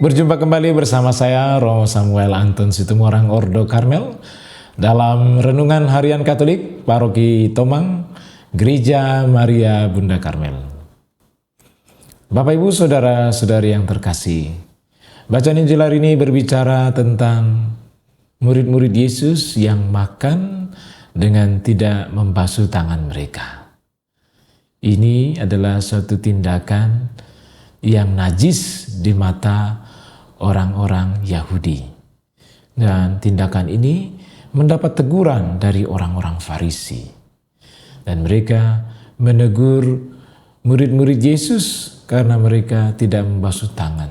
Berjumpa kembali bersama saya Romo Samuel Anton Situmorang Ordo Karmel dalam Renungan Harian Katolik Paroki Tomang, Gereja Maria Bunda Karmel. Bapak Ibu Saudara-saudari yang terkasih, bacaan Injil hari ini berbicara tentang murid-murid Yesus yang makan dengan tidak membasuh tangan mereka. Ini adalah suatu tindakan yang najis di mata orang-orang Yahudi. Dan tindakan ini mendapat teguran dari orang-orang Farisi. Dan mereka menegur murid-murid Yesus karena mereka tidak membasuh tangan.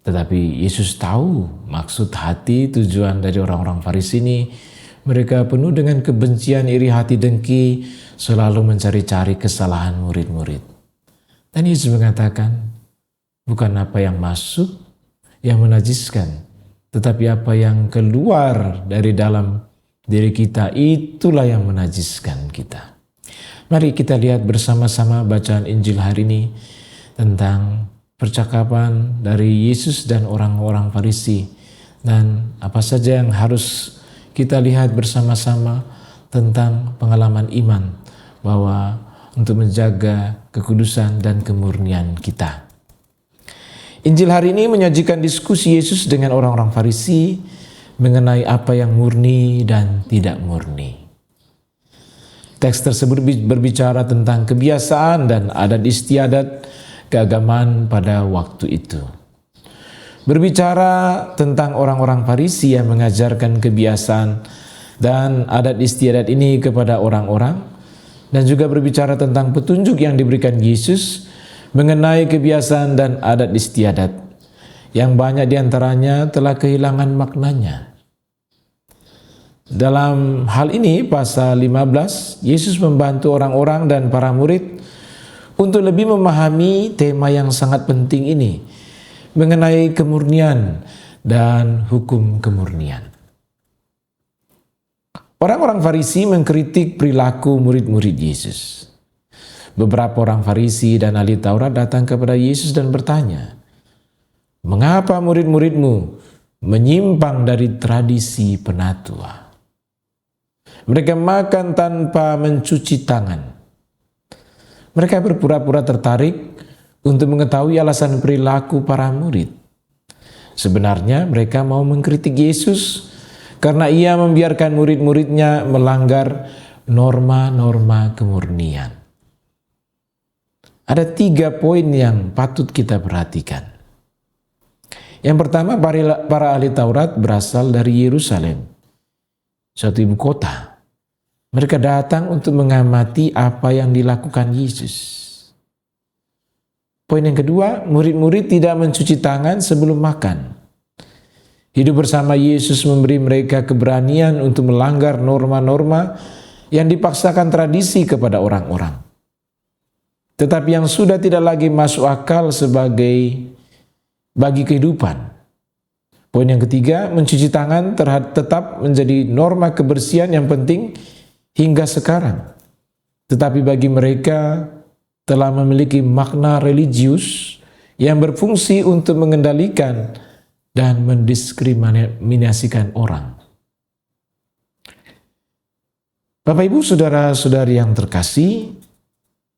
Tetapi Yesus tahu maksud hati tujuan dari orang-orang Farisi ini. Mereka penuh dengan kebencian, iri hati, dengki, selalu mencari-cari kesalahan murid-murid. Dan Yesus mengatakan, bukan apa yang masuk yang menajiskan, tetapi apa yang keluar dari dalam diri kita, itulah yang menajiskan kita. Mari kita lihat bersama-sama bacaan Injil hari ini tentang percakapan dari Yesus dan orang-orang Farisi. Dan apa saja yang harus kita lihat bersama-sama tentang pengalaman iman, bahwa untuk menjaga kekudusan dan kemurnian kita. Injil hari ini menyajikan diskusi Yesus dengan orang-orang Farisi mengenai apa yang murni dan tidak murni. Teks tersebut berbicara tentang kebiasaan dan adat istiadat keagamaan pada waktu itu. Berbicara tentang orang-orang Farisi yang mengajarkan kebiasaan dan adat istiadat ini kepada orang-orang, dan juga berbicara tentang petunjuk yang diberikan Yesus mengenai kebiasaan dan adat istiadat yang banyak diantaranya telah kehilangan maknanya. Dalam hal ini pasal 15, Yesus membantu orang-orang dan para murid untuk lebih memahami tema yang sangat penting ini mengenai kemurnian dan hukum kemurnian. Orang-orang Farisi mengkritik perilaku murid-murid Yesus. Beberapa orang Farisi dan ahli Taurat datang kepada Yesus dan bertanya, "Mengapa murid-muridmu menyimpang dari tradisi penatua? Mereka makan tanpa mencuci tangan." Mereka berpura-pura tertarik untuk mengetahui alasan perilaku para murid. Sebenarnya mereka mau mengkritik Yesus karena ia membiarkan murid-muridnya melanggar norma-norma kemurnian. Ada 3 poin yang patut kita perhatikan. Yang pertama, para ahli Taurat berasal dari Yerusalem, suatu ibu kota. Mereka datang untuk mengamati apa yang dilakukan Yesus. Poin yang kedua, murid-murid tidak mencuci tangan sebelum makan. Hidup bersama Yesus memberi mereka keberanian untuk melanggar norma-norma yang dipaksakan tradisi kepada orang-orang. Tetapi yang sudah tidak lagi masuk akal bagi kehidupan. Poin yang ketiga, mencuci tangan tetap menjadi norma kebersihan yang penting hingga sekarang. Tetapi bagi mereka telah memiliki makna religius yang berfungsi untuk mengendalikan dan mendiskriminasikan orang. Bapak Ibu Saudara-saudari yang terkasih,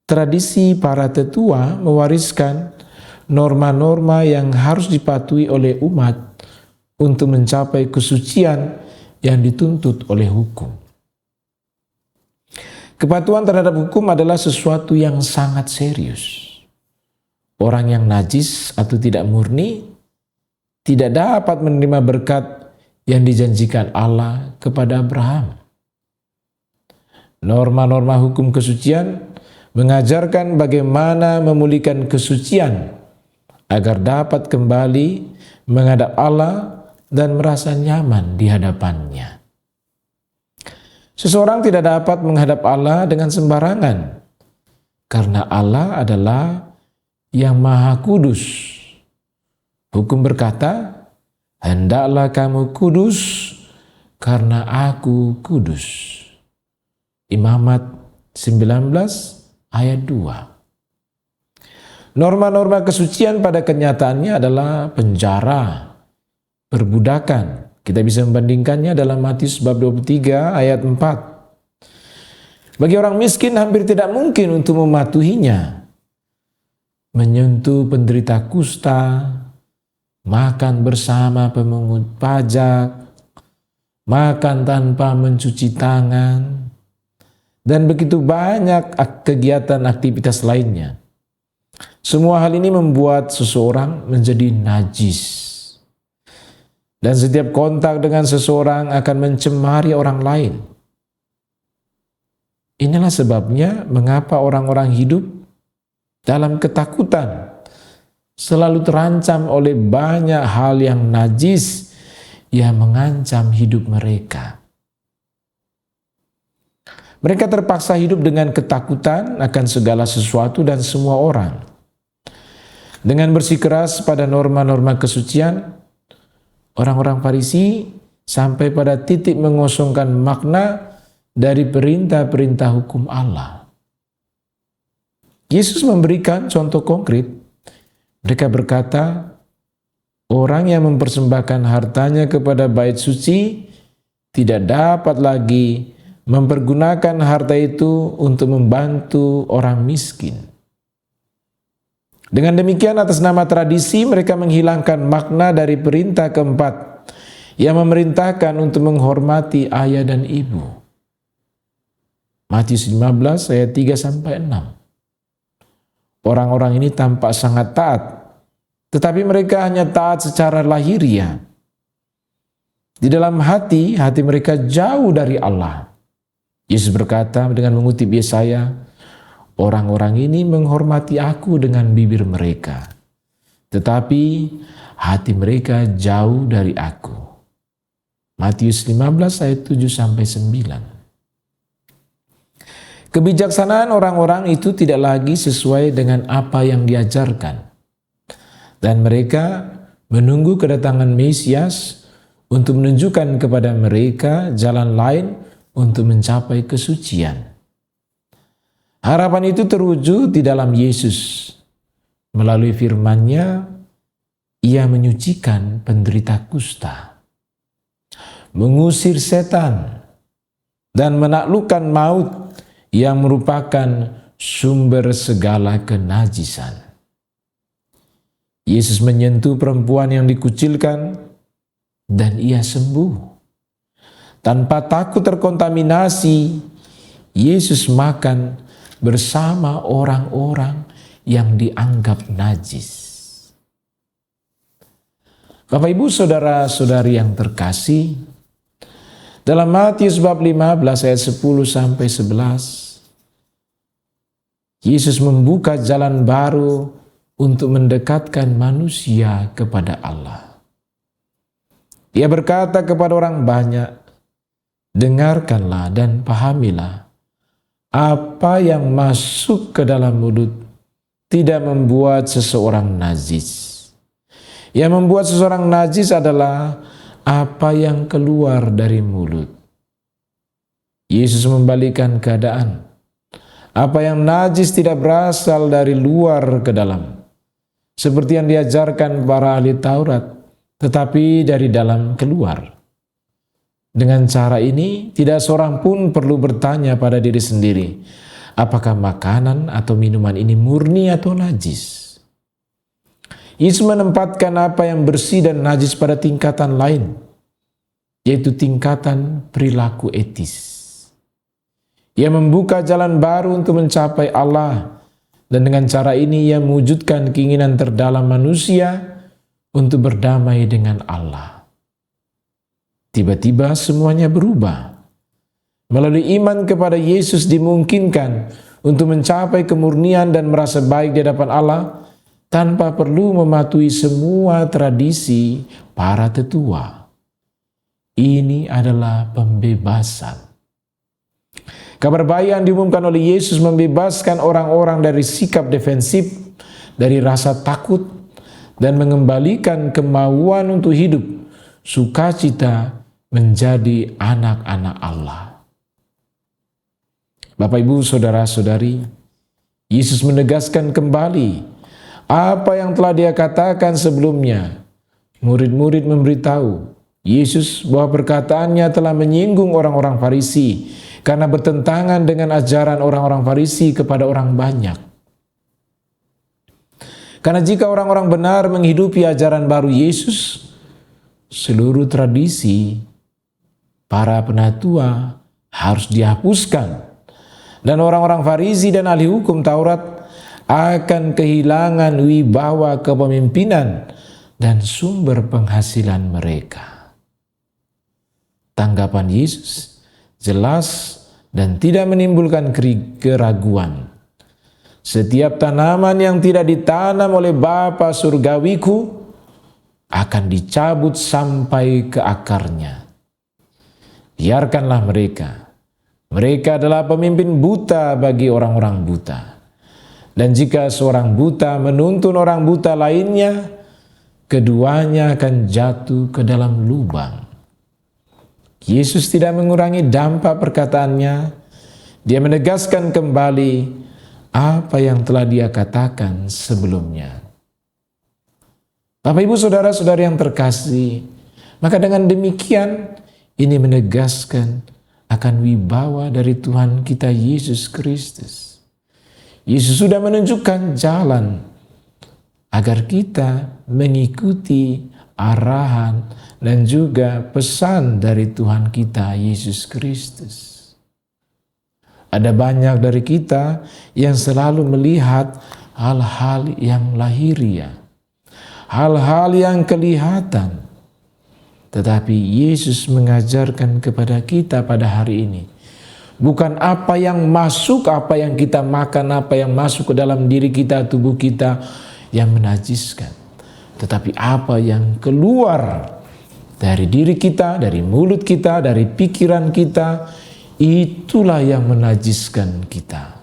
tradisi para tetua mewariskan norma-norma yang harus dipatuhi oleh umat untuk mencapai kesucian yang dituntut oleh hukum. Kepatuhan terhadap hukum adalah sesuatu yang sangat serius. Orang yang najis atau tidak murni tidak dapat menerima berkat yang dijanjikan Allah kepada Abraham. Norma-norma hukum kesucian mengajarkan bagaimana memulihkan kesucian agar dapat kembali menghadap Allah dan merasa nyaman di hadapannya. Seseorang tidak dapat menghadap Allah dengan sembarangan, karena Allah adalah yang Maha Kudus. Hukum berkata, "Hendaklah kamu kudus karena Aku kudus." Imamat 19 ayat 2. Norma-norma kesucian pada kenyataannya adalah penjara, perbudakan. Kita bisa membandingkannya dalam Matius bab 23 ayat 4. Bagi orang miskin hampir tidak mungkin untuk mematuhinya. Menyentuh penderita kusta, makan bersama pemungut pajak, makan tanpa mencuci tangan, dan begitu banyak kegiatan aktivitas lainnya. Semua hal ini membuat seseorang menjadi najis. Dan setiap kontak dengan seseorang akan mencemari orang lain. Inilah sebabnya mengapa orang-orang hidup dalam ketakutan, selalu terancam oleh banyak hal yang najis yang mengancam hidup mereka. Mereka terpaksa hidup dengan ketakutan akan segala sesuatu dan semua orang. Dengan bersikeras pada norma-norma kesucian, orang-orang Farisi sampai pada titik mengosongkan makna dari perintah-perintah hukum Allah. Yesus memberikan contoh konkret. Mereka berkata, orang yang mempersembahkan hartanya kepada bait suci tidak dapat lagi mempergunakan harta itu untuk membantu orang miskin. Dengan demikian, atas nama tradisi mereka menghilangkan makna dari perintah keempat yang memerintahkan untuk menghormati ayah dan ibu. Matius 15 ayat 3-6. Orang-orang ini tampak sangat taat, tetapi mereka hanya taat secara lahiriah. Di dalam hati mereka jauh dari Allah. Yesus berkata dengan mengutip Yesaya, orang-orang ini menghormati aku dengan bibir mereka, tetapi hati mereka jauh dari aku. Matius 15 ayat 7-9. Kebijaksanaan orang-orang itu tidak lagi sesuai dengan apa yang diajarkan. Dan mereka menunggu kedatangan Mesias untuk menunjukkan kepada mereka jalan lain untuk mencapai kesucian. Harapan itu terwujud di dalam Yesus. Melalui firman-Nya, Ia menyucikan penderita kusta, mengusir setan, dan menaklukkan maut yang merupakan sumber segala kenajisan. Yesus menyentuh perempuan yang dikucilkan dan ia sembuh. Tanpa takut terkontaminasi, Yesus makan bersama orang-orang yang dianggap najis. Bapak, Ibu, saudara-saudari yang terkasih, dalam Matius bab 15 ayat 10-11, Yesus membuka jalan baru untuk mendekatkan manusia kepada Allah. Dia berkata kepada orang banyak, dengarkanlah dan pahamilah, apa yang masuk ke dalam mulut tidak membuat seseorang najis. Yang membuat seseorang najis adalah apa yang keluar dari mulut. Yesus membalikkan keadaan. Apa yang najis tidak berasal dari luar ke dalam, seperti yang diajarkan para ahli Taurat, tetapi dari dalam keluar. Dengan cara ini, tidak seorang pun perlu bertanya pada diri sendiri, apakah makanan atau minuman ini murni atau najis. Yesus menempatkan apa yang bersih dan najis pada tingkatan lain, yaitu tingkatan perilaku etis. Ia membuka jalan baru untuk mencapai Allah, dan dengan cara ini ia mewujudkan keinginan terdalam manusia untuk berdamai dengan Allah. Tiba-tiba semuanya berubah. Melalui iman kepada Yesus dimungkinkan untuk mencapai kemurnian dan merasa baik di hadapan Allah tanpa perlu mematuhi semua tradisi para tetua. Ini adalah pembebasan. Kabar baik yang diumumkan oleh Yesus membebaskan orang-orang dari sikap defensif, dari rasa takut, dan mengembalikan kemauan untuk hidup sukacita menjadi anak-anak Allah. Bapak, Ibu, saudara-saudari, Yesus menegaskan kembali apa yang telah dia katakan sebelumnya. Murid-murid memberitahu Yesus bahwa perkataannya telah menyinggung orang-orang Farisi karena bertentangan dengan ajaran orang-orang Farisi kepada orang banyak. Karena jika orang-orang benar menghidupi ajaran baru Yesus, seluruh tradisi para penatua harus dihapuskan, dan orang-orang Farisi dan ahli hukum Taurat akan kehilangan wibawa kepemimpinan dan sumber penghasilan mereka. Tanggapan Yesus jelas dan tidak menimbulkan keraguan. Setiap tanaman yang tidak ditanam oleh Bapa surgawiku akan dicabut sampai ke akarnya. Biarkanlah mereka. Mereka adalah pemimpin buta bagi orang-orang buta. Dan jika seorang buta menuntun orang buta lainnya, keduanya akan jatuh ke dalam lubang. Yesus tidak mengurangi dampak perkataannya. Dia menegaskan kembali apa yang telah dia katakan sebelumnya. Bapak, Ibu, saudara-saudari yang terkasih, maka dengan demikian ini menegaskan akan wibawa dari Tuhan kita Yesus Kristus. Yesus sudah menunjukkan jalan agar kita mengikuti arahan dan juga pesan dari Tuhan kita Yesus Kristus. Ada banyak dari kita yang selalu melihat hal-hal yang lahiriah, hal-hal yang kelihatan. Tetapi Yesus mengajarkan kepada kita pada hari ini, bukan apa yang masuk, apa yang kita makan, apa yang masuk ke dalam diri kita, tubuh kita yang menajiskan. Tetapi apa yang keluar dari diri kita, dari mulut kita, dari pikiran kita, itulah yang menajiskan kita.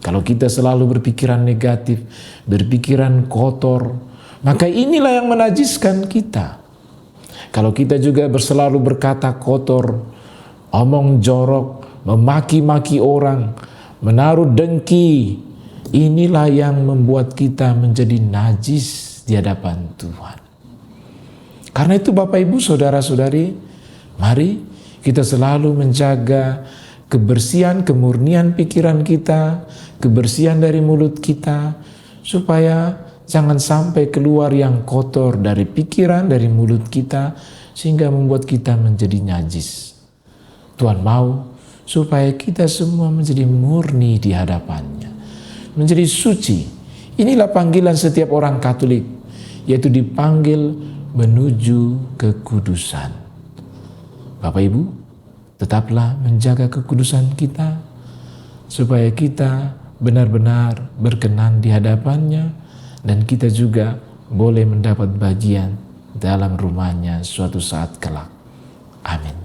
Kalau kita selalu berpikiran negatif, berpikiran kotor, maka inilah yang menajiskan kita. Kalau kita juga selalu berkata kotor, omong jorok, memaki-maki orang, menaruh dengki, inilah yang membuat kita menjadi najis di hadapan Tuhan. Karena itu Bapak, Ibu, saudara-saudari, mari kita selalu menjaga kebersihan, kemurnian pikiran kita, kebersihan dari mulut kita, supaya jangan sampai keluar yang kotor dari pikiran, dari mulut kita, sehingga membuat kita menjadi najis. Tuhan mau supaya kita semua menjadi murni di hadapannya, menjadi suci. Inilah panggilan setiap orang Katolik, yaitu dipanggil menuju kekudusan. Bapak, Ibu, tetaplah menjaga kekudusan kita, supaya kita benar-benar berkenan di hadapannya, dan kita juga boleh mendapat bagian dalam rumahnya suatu saat kelak. Amin.